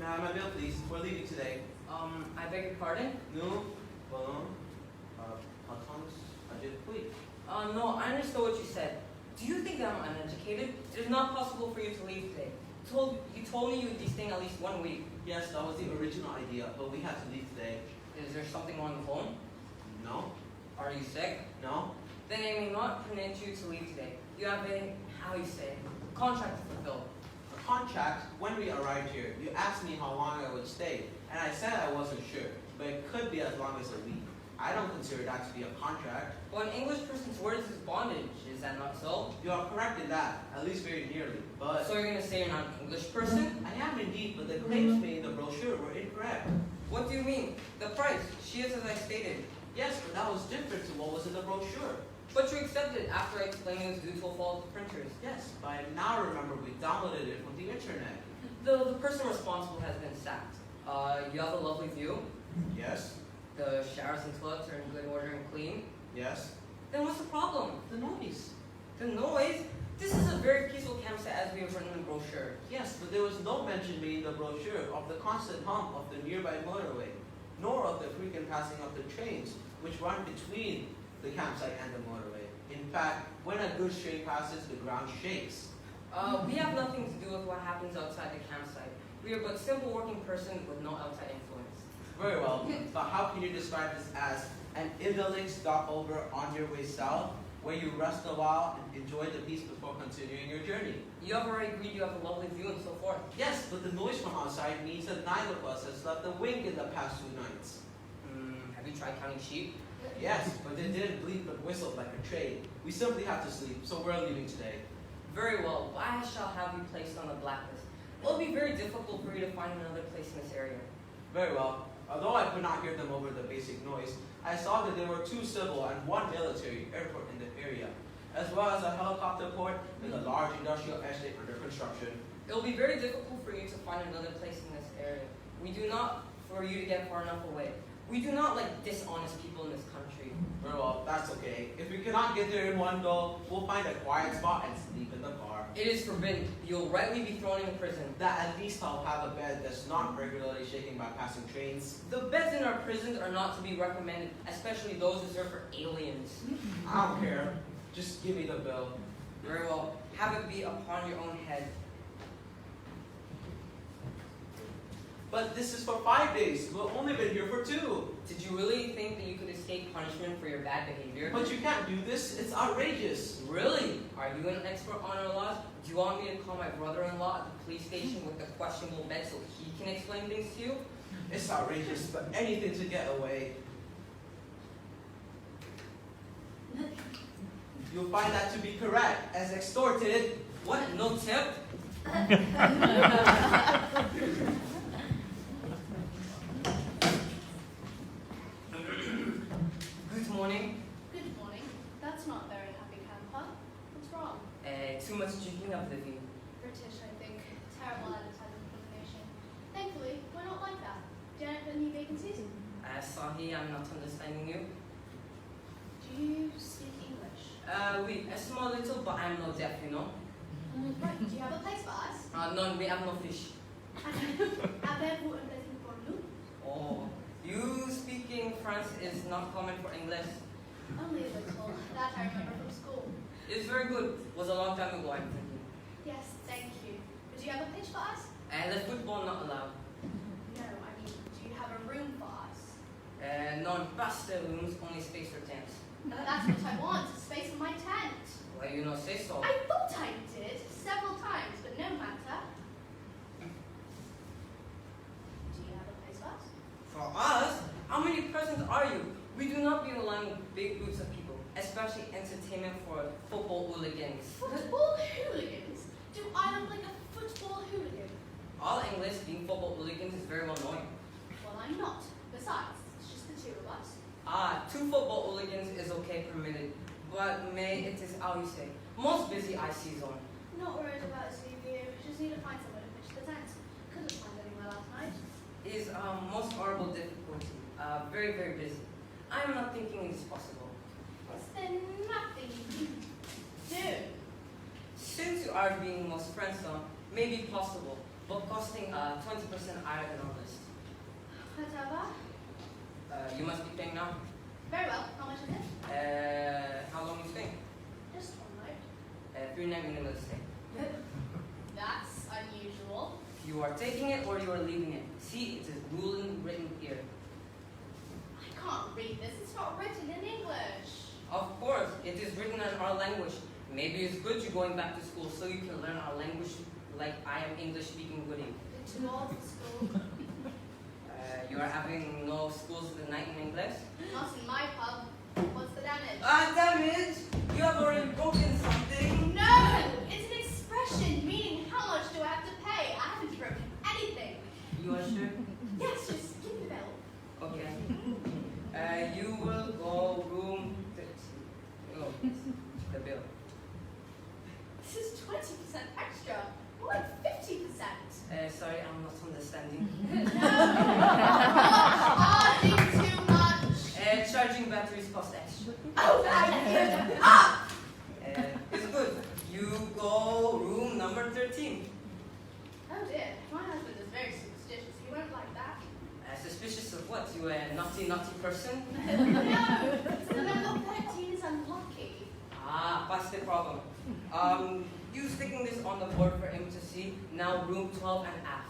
I have my bill, please? We're leaving today. I beg your pardon? No, attends, oui. No, I understood what you said. Do you think that I'm uneducated? It is not possible for you to leave today. You told me you would be staying at least 1 week. Yes, that was the original idea, but we had to leave today. Is there something wrong with home? No? Are you sick? No? Then I may not permit you to leave today. You have a, contract to fulfill. A contract? When we arrived here, you asked me how long I would stay, and I said I wasn't sure, but it could be as long as a week. I don't consider that to be a contract. Well, an English person's word is his bondage. Is that not so? You are correct in that, at least very nearly, but... So you're going to say you're not an English person? I am indeed, but the claims made in the brochure were incorrect. What do you mean? The price. She is as I stated. Yes, but that was different to what was in the brochure. But you accepted it after I explained it was due to a fault of the printers. Yes, but I now remember we downloaded it from the internet. The person responsible has been sacked. You have a lovely view. Yes. The showers and toilets are in good order and clean. Yes. Then what's the problem? The noise. The noise? This is a very peaceful campsite as we have written in the brochure. Yes, but there was no mention made in the brochure of the constant hum of the nearby motorway, nor of the frequent passing of the trains, which run between the campsite and the motorway. In fact, when a goods train passes, the ground shakes. We have nothing to do with what happens outside the campsite. We are but simple working persons with no outside influence. Very well, but how can you describe this as an idyllic stopover on your way south, where you rest a while and enjoy the peace before continuing your journey? You have already agreed you have a lovely view and so forth. Yes, but the noise from outside means that neither of us has slept a wink in the past 2 nights. Have you tried counting sheep? Yes, but they didn't bleat but whistled like a trade. We simply have to sleep, so we're leaving today. Very well, I shall have you placed on the blacklist. It will be very difficult for you to find another place in this area. Very well. Although I could not hear them over the basic noise, I saw that there were 2 civil and 1 military airport in the area, as well as a helicopter port and a large industrial estate under construction. It will be very difficult for you to find another place in this area. We do not, for you to get far enough away. We do not like dishonest people in this country. Very well, that's okay. If we cannot get there in one go, we'll find a quiet spot and sleep in the car. It is forbidden. You'll rightly be thrown in prison. That at least I'll have a bed that's not regularly shaking by passing trains. The beds in our prisons are not to be recommended, especially those reserved for aliens. I don't care. Just give me the bill. Very well. Have it be upon your own head. But this is for 5 days. We've only been here for 2. Did you really think that you could escape punishment for your bad behavior? But you can't do this. It's outrageous. Really? Are you an expert on our laws? Do you want me to call my brother-in-law at the police station with the questionable bed so he can explain things to you? It's outrageous, but anything to get away. You'll find that to be correct, as extorted. What? No tip? Good morning. Good morning. That's not very happy, Grandpa. What's wrong? Too much drinking of living. British, I think. Terrible advertising for the nation. Thankfully, we're not like that. Janet, any vacancies? Sorry, I'm not understanding you. Do you speak English? Oui, a small little, but I'm not deaf, you know. Right. Do you have a place for us? No, we have no fish. Avez-vous un place pour nous? Oh, you speaking French is not common for English. Only a little. That I remember from school. It's very good. Was a long time ago, I'm thinking. Yes, thank you. But do you have a pitch for us? And the football not allowed. No, I mean, do you have a room for us? Non, pas the rooms, only space for tents. That's what I want. Space for my tent. Well, you know, say so. I thought I did several times, but no matter. Do you have a place for us? For us? How many persons are you? We do not be relying on big groups of people, especially entertainment for football hooligans. Football hooligans? Do I look like a football hooligan? All English being football hooligans is very well known. Well, I'm not. Besides, it's just the 2 of us. 2 football hooligans is okay permitted, but May it is how you say, most busy eye season. Not worried about a CV. Just need to find somewhere to pitch the tent. Couldn't find anywhere last night. Is most horrible difficulty. Very, very busy. I am not thinking it is possible. Is there nothing you can do? Since you are being most friendsome, may be possible. Book costing 20% higher than our list. Whatever. You must be paying now. Very well. How much is it? How long you staying? Just one night. 3 night minimum stay. That's unusual. You are taking it or you are leaving it. See, it is ruling written here. I can't read this. It's not written in English. Of course, it is written in our language. Maybe it's good you're going back to school so you can learn our language like I am English speaking goodie. Been too old for school. You are having no schools tonight in English? Not in my pub. What's the damage? Damage! You have already broken something. No! It's an expression meaning how much do I have to pay? I haven't broken anything. You are sure? Yes, just give me the bill. Okay. You will go room 13. Oh, the bill. This is 20% extra. More like 50%. Sorry, I'm not understanding. Charging too much. Charging batteries cost extra. Oh, I give up. It's good. You go room number 13. Oh dear, my husband is very superstitious. He won't like that. Suspicious of what? You a naughty person? No, the number 13 is unlucky. That's the problem. You sticking this on the board for him to see. Now room 12 and F.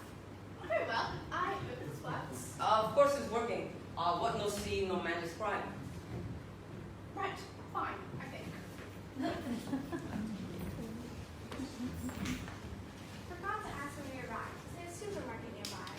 Very well, I hope this works. Of course it's working. What no see, no man is crime. Right, fine, I think. Forgot to ask when we arrived. Is there a supermarket nearby?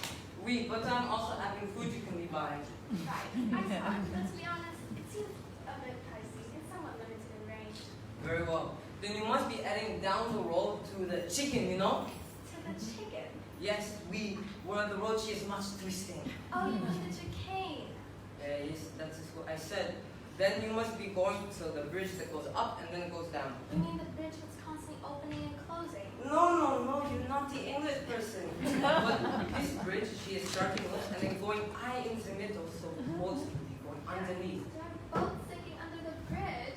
Oui, but I'm also having food you can buy. Right. I saw it, but to be honest, it seems a bit pricey. It's somewhat limited in range. Very well. Then you must be heading down the road to the chicken, you know? To the chicken. Yes, we where the road she is much twisting. Oh, you mean the chicane. Yes, that is what I said. Then you must be going to the bridge that goes up and then it goes down. You mean the bridge that's constantly opening and closing? No, you naughty English person. But this bridge, she is starting with and then going in the middle, so boats will be going underneath. There are boats sinking under the bridge.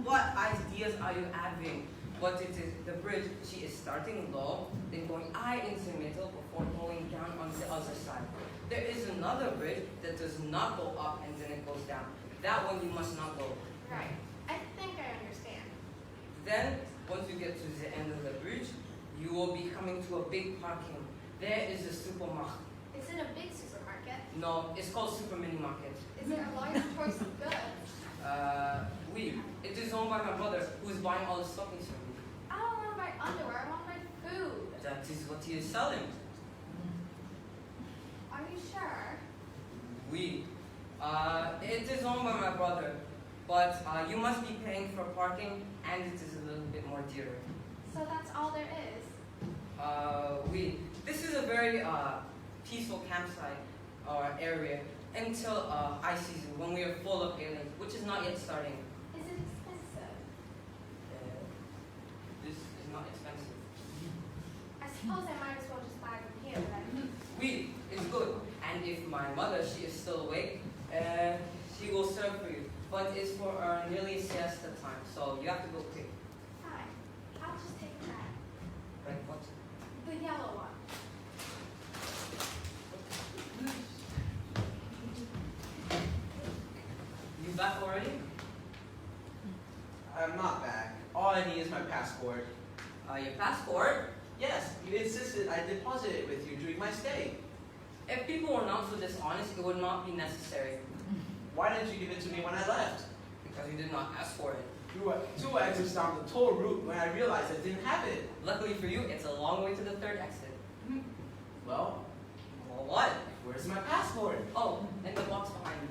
What ideas are you having? But it is the bridge, she is starting low, then going in the middle before going down on the other side. There is another bridge that does not go up and then it goes down. That one you must not go. Right. I think I understand. Then, once you get to the end of the bridge, you will be coming to a big parking. There is a supermarket. Is it a big supermarket? No, it's called Super Mini Market. Is there a large choice of goods? Oui. It is owned by my brother, who is buying all the stockings from me. I don't want to buy underwear. I want my food. That is what he is selling. Are you sure? Oui. It is owned by my brother, but you must be paying for parking, and it is a little bit more dearer. So that's all there is? Oui. This is a very peaceful campsite or area until high season, when we are full of aliens, which is not yet starting. Is it expensive? This is not expensive. I suppose I might as well just buy from here then. Oui, it's good. And if my mother, she is still awake, she will serve for you. But it's for nearly siesta time, so you have to go quick. Fine. I'll just take that. Right, what? The yellow one. You back already? I'm not back. All I need is my passport. Your passport? Yes, you insisted I deposit it with you during my stay. If people were not so dishonest, it would not be necessary. Why didn't you give it to me when I left? Because you did not ask for it. You were 2 exits down the toll route when I realized I didn't have it. Luckily for you, it's a long way to the third exit. Well, Well, what? where's my passport? Oh, in the box behind you.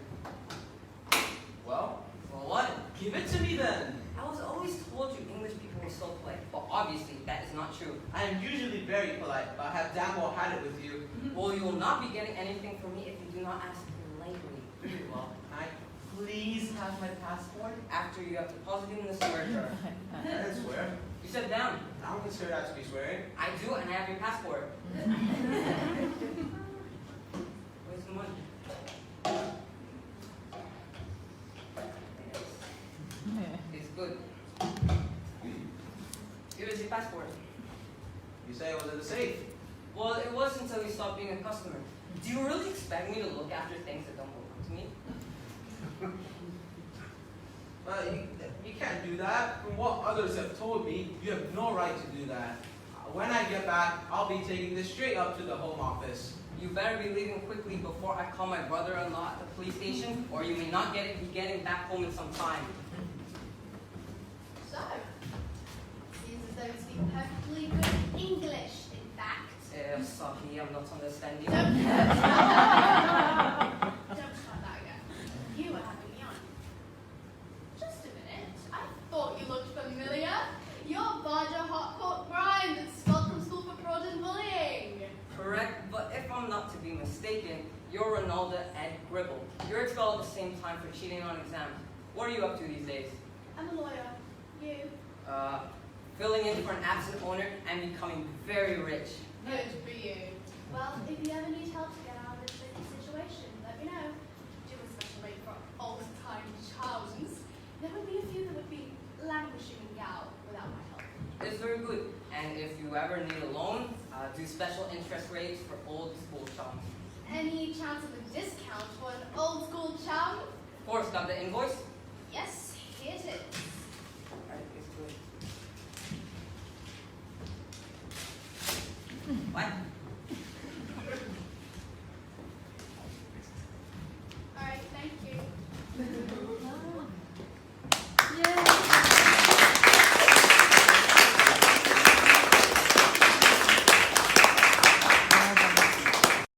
Well, What? give it to me then. I was always told you English people were so polite, but obviously that is not true. I am usually very polite, but I have damn well had it with you. Well, you will not be getting anything from me if you do not ask politely. Very well. Can I please have my passport? After you have deposited in the swear jar. I didn't swear. You said down. I don't consider that to be swearing. I do, and I have your passport. Where's the money? It's good. Here is your passport. You say it was in the safe. Well, it was until you stopped being a customer. Do you really expect me to look after things that don't belong to me? You can't do that. From what others have told me, you have no right to do that. When I get back, I'll be taking this straight up to the home office. You better be leaving quickly before I call my brother-in-law at the police station, or you may not be getting back home in some time. So, seems as though you speak perfectly good English, in fact. Sorry, I'm not understanding. Don't start that again. You were having me on. Just a minute. I thought you looked familiar. You're Barger Hotcourt Grind that's expelled from school for fraud and bullying. Correct, but if I'm not to be mistaken, you're Ronaldo Ed Gribble. You're expelled at the same time for cheating on exams. What are you up to these days? I'm a lawyer. You? Filling in for an absent owner and becoming very rich. Good for you. Well, if you ever need help to get out of this tricky situation, let me know. Do especially for old-time Charles. There would be a few that would be languishing in Gal without my help. It's very good. And if you ever need a loan, do special interest rates for old school chums. Any chance of a discount for an old school chum? Of course, got the invoice? Yes, here it is. Alright, it's good. What?